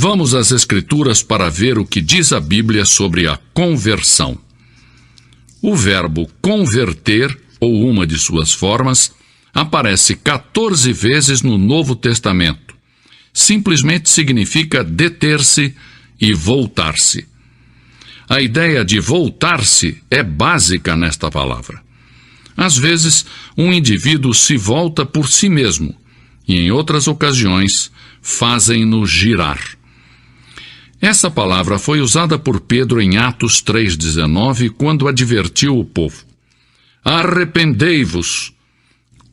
Vamos às Escrituras para ver o que diz a Bíblia sobre a conversão. O verbo converter, ou uma de suas formas, aparece 14 vezes no Novo Testamento. Simplesmente significa deter-se e voltar-se. A ideia de voltar-se é básica nesta palavra. Às vezes, um indivíduo se volta por si mesmo, e em outras ocasiões, fazem-no girar. Essa palavra foi usada por Pedro em Atos 3,19, quando advertiu o povo: arrependei-vos,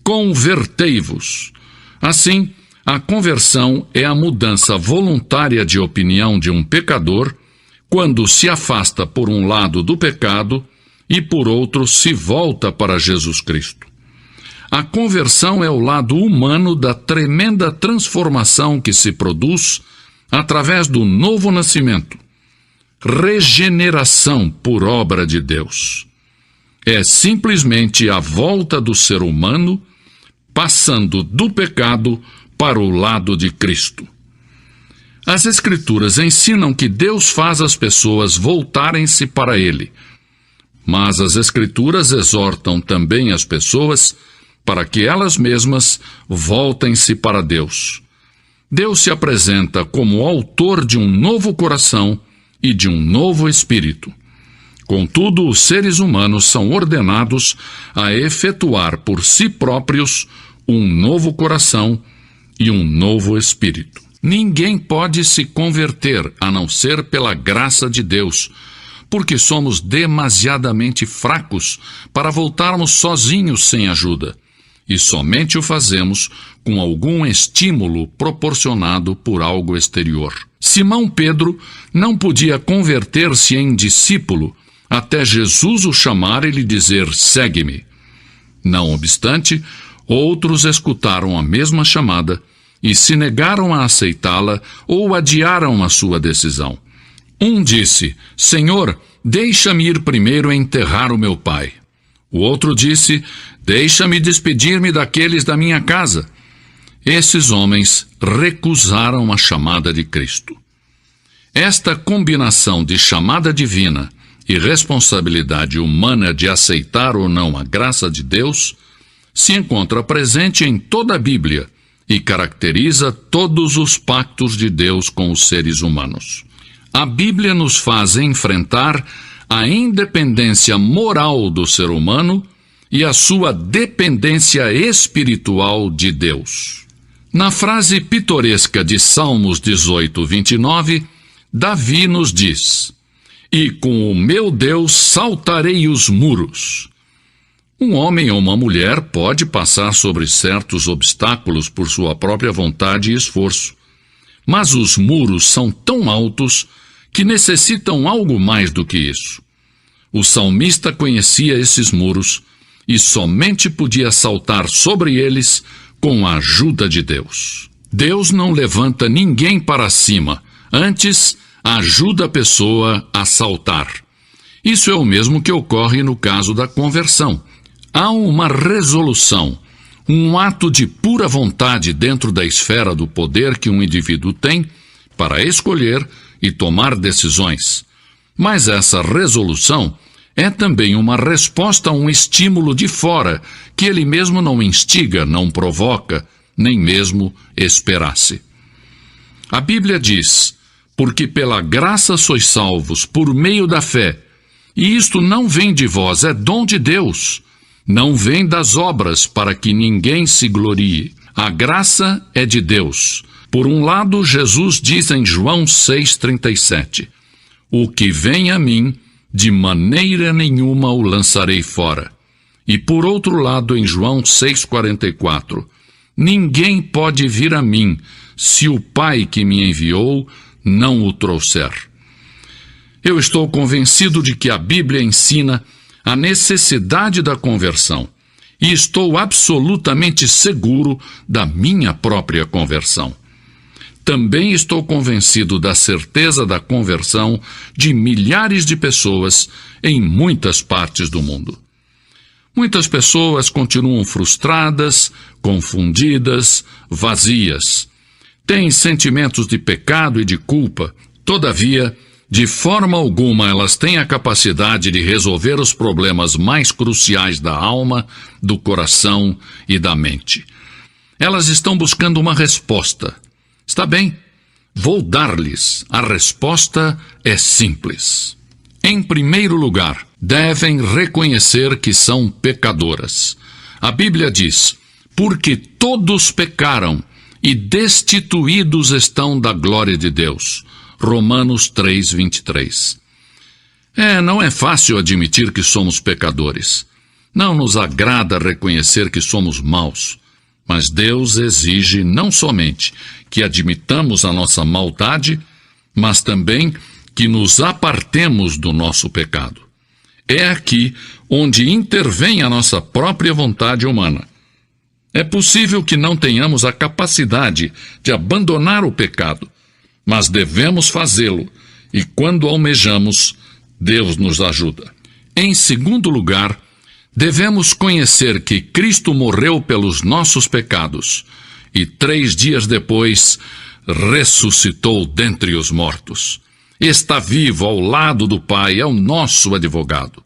convertei-vos. Assim, a conversão é a mudança voluntária de opinião de um pecador quando se afasta por um lado do pecado e por outro se volta para Jesus Cristo. A conversão é o lado humano da tremenda transformação que se produz através do novo nascimento, regeneração por obra de Deus. É simplesmente a volta do ser humano passando do pecado para o lado de Cristo. As Escrituras ensinam que Deus faz as pessoas voltarem-se para Ele, mas as Escrituras exortam também as pessoas para que elas mesmas voltem-se para Deus. Deus se apresenta como autor de um novo coração e de um novo espírito. Contudo, os seres humanos são ordenados a efetuar por si próprios um novo coração e um novo espírito. Ninguém pode se converter a não ser pela graça de Deus, porque somos demasiadamente fracos para voltarmos sozinhos sem ajuda, e somente o fazemos com algum estímulo proporcionado por algo exterior. Simão Pedro não podia converter-se em discípulo até Jesus o chamar e lhe dizer: segue-me. Não obstante, outros escutaram a mesma chamada e se negaram a aceitá-la ou adiaram a sua decisão. Um disse: Senhor, deixa-me ir primeiro enterrar o meu pai. O outro disse: deixa-me despedir-me daqueles da minha casa. Esses homens recusaram a chamada de Cristo. Esta combinação de chamada divina e responsabilidade humana de aceitar ou não a graça de Deus se encontra presente em toda a Bíblia e caracteriza todos os pactos de Deus com os seres humanos. A Bíblia nos faz enfrentar a independência moral do ser humano e a sua dependência espiritual de Deus. Na frase pitoresca de Salmos 18:29, Davi nos diz: e com o meu Deus saltarei os muros. Um homem ou uma mulher pode passar sobre certos obstáculos por sua própria vontade e esforço, mas os muros são tão altos que necessitam algo mais do que isso. O salmista conhecia esses muros e somente podia saltar sobre eles com a ajuda de Deus. Deus não levanta ninguém para cima, antes ajuda a pessoa a saltar. Isso é o mesmo que ocorre no caso da conversão. Há uma resolução, um ato de pura vontade dentro da esfera do poder que um indivíduo tem para escolher e tomar decisões. Mas essa resolução é também uma resposta a um estímulo de fora que ele mesmo não instiga, não provoca, nem mesmo esperasse. A Bíblia diz: porque pela graça sois salvos por meio da fé, e isto não vem de vós, é dom de Deus. Não vem das obras para que ninguém se glorie. A graça é de Deus. Por um lado, Jesus diz em João 6,37, o que vem a mim, de maneira nenhuma o lançarei fora. E por outro lado, em João 6,44, ninguém pode vir a mim, se o Pai que me enviou não o trouxer. Eu estou convencido de que a Bíblia ensina a necessidade da conversão, e estou absolutamente seguro da minha própria conversão. Também estou convencido da certeza da conversão de milhares de pessoas em muitas partes do mundo. Muitas pessoas continuam frustradas, confundidas, vazias. têm sentimentos de pecado e de culpa. Todavia, de forma alguma elas têm a capacidade de resolver os problemas mais cruciais da alma, do coração e da mente. Elas estão buscando uma resposta. Está bem, vou dar-lhes. A resposta é simples. Em primeiro lugar, devem reconhecer que são pecadoras. A Bíblia diz: porque todos pecaram e destituídos estão da glória de Deus. Romanos 3:23. Não é fácil admitir que somos pecadores. Não nos agrada reconhecer que somos maus. Mas Deus exige não somente que admitamos a nossa maldade, mas também que nos apartemos do nosso pecado. É aqui onde intervém a nossa própria vontade humana. É possível que não tenhamos a capacidade de abandonar o pecado, mas devemos fazê-lo, e quando almejamos, Deus nos ajuda. Em segundo lugar, devemos conhecer que Cristo morreu pelos nossos pecados e 3 dias depois ressuscitou dentre os mortos. Está vivo ao lado do Pai, é o nosso advogado.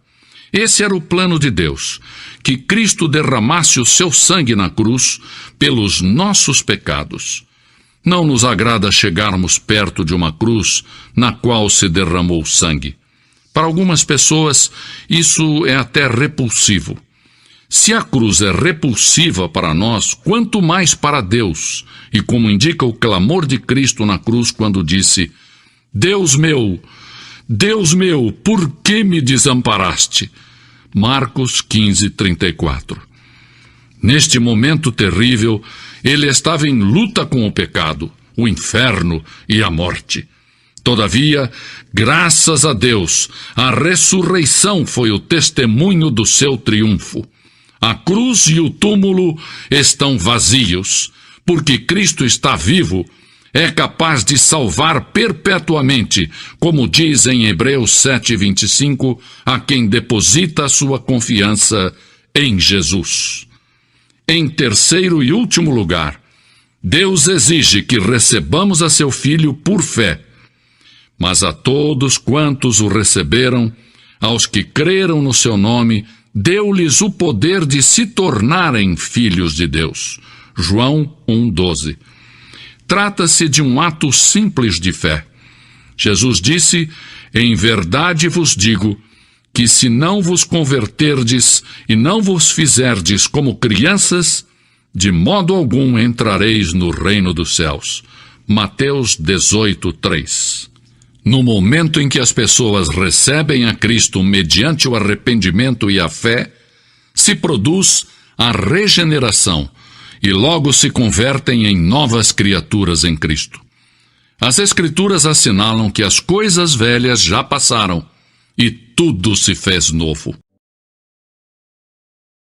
Esse era o plano de Deus, que Cristo derramasse o seu sangue na cruz pelos nossos pecados. Não nos agrada chegarmos perto de uma cruz na qual se derramou sangue. Para algumas pessoas, isso é até repulsivo. Se a cruz é repulsiva para nós, quanto mais para Deus, e como indica o clamor de Cristo na cruz quando disse: Deus meu, por que me desamparaste? Marcos 15:34. Neste momento terrível, ele estava em luta com o pecado, o inferno e a morte. Todavia, graças a Deus, a ressurreição foi o testemunho do seu triunfo. A cruz e o túmulo estão vazios, porque Cristo está vivo, é capaz de salvar perpetuamente, como diz em Hebreus 7:25, a quem deposita a sua confiança em Jesus. Em terceiro e último lugar, Deus exige que recebamos a seu Filho por fé. Mas a todos quantos o receberam, aos que creram no seu nome, deu-lhes o poder de se tornarem filhos de Deus. João 1:12. Trata-se de um ato simples de fé. Jesus disse: em verdade vos digo, que se não vos converterdes e não vos fizerdes como crianças, de modo algum entrareis no reino dos céus. Mateus 18:3. No momento em que as pessoas recebem a Cristo mediante o arrependimento e a fé, se produz a regeneração e logo se convertem em novas criaturas em Cristo. As Escrituras assinalam que as coisas velhas já passaram e tudo se fez novo.